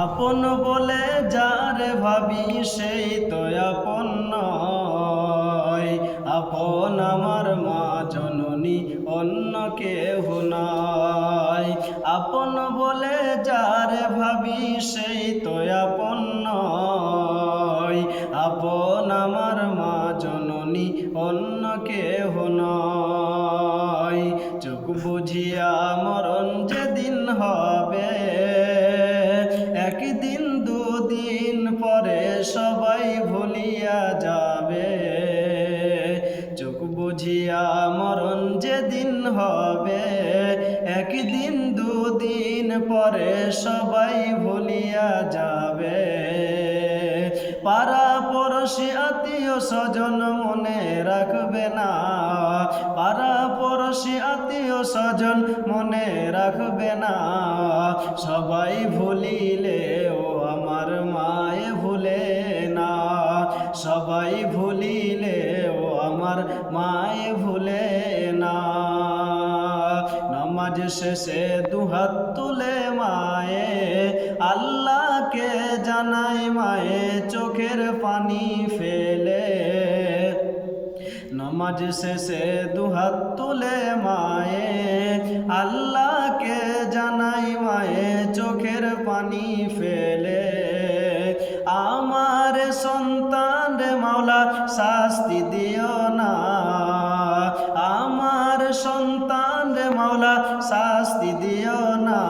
আপন বলে যারে ভাবি সেই তো আপন নয়। আপন আমার মা জননী, অন্য কেহ নয়। আপন বলে যারে ভাবি সেই তো আপন নয়। আপন আমার মা জননী, অন্য কেহ নয়। চোখ বুঝিয়া মরণ যেদিন হবে, একদিন দুদিন পরে সবাই ভুলিয়া যাবে। চোখ বুঝিয়া মরণ যেদিন হবে, একদিন দুদিন পরে সবাই ভুলিয়া যাবে। পাড়া পড়শি আত্মীয় স্বজন মনে রাখবে না, পাড়া পড়শি আত্মীয় স্বজন মনে রাখবে না। সবাই ভুলিলেও আমার মায়ে ভুলে না, সবাই ভুলিলেও আমার মায়ে ভুলে না। নামাজ শেষে দুহাত তুলে মায়ে আল্লাহকে জানাই মায়ে চোখের পানি ফেলে। নামাজ শেষে দুহাত তুলে মায়ে আল্লাহকে জানাই মায়ে চোখের পানি ফেলে। আমার সন্তান রে মাওলা শাস্তি দিও না, আমার সন্তান রে মাওলা শাস্তি দিও না।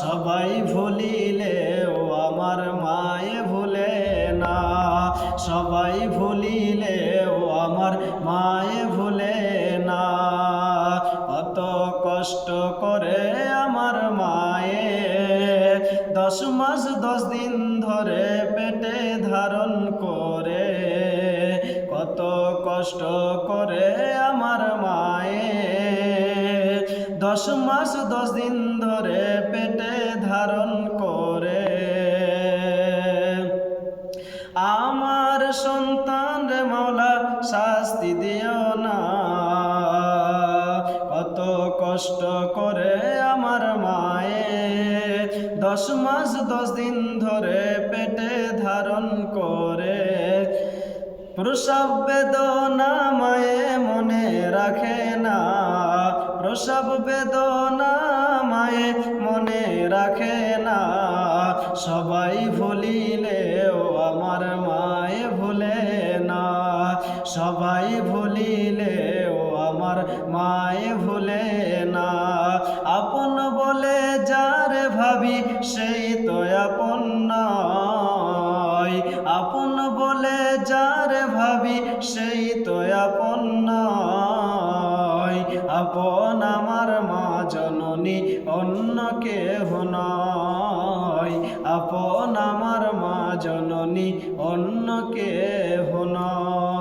সবাই ভুলিলেও আমার মায়ে ভুলে না, সবাই ভুলিলেও আমার মায়ে ভুলে না। কত কষ্ট করে আমার মায়ে 10 মাস 10 দিন ধরে পেটে ধারণ করে। কত কষ্ট করে আমার মায়ে 10 মাস 10 দিন ধরে পেটে ধারণ করে। আমার সন্তান রে মাওলা শাস্তি দিও না। কত কষ্ট করে আমার মায়ে 10 মাস 10 দিন ধরে পেটে ধারণ করে। প্রসব বেদনা মায়ে মনে রাখে না, প্রসব বেদনা মায়ে মনে রাখে না। সবাই ভুলিলেও আমার মায়ে ভুলে না, সবাই ভুলিলেও আমার মায়ে ভুলে না। আপন বলে যারে ভাবি সেই তো আপন নয়। আপন বলে যারে ভাবি সেই তো আপন নয়। আপন আমার মা জননী, অন্য কেহ নয়। আপন আমার মা জননী, অন্য কেহ নয়।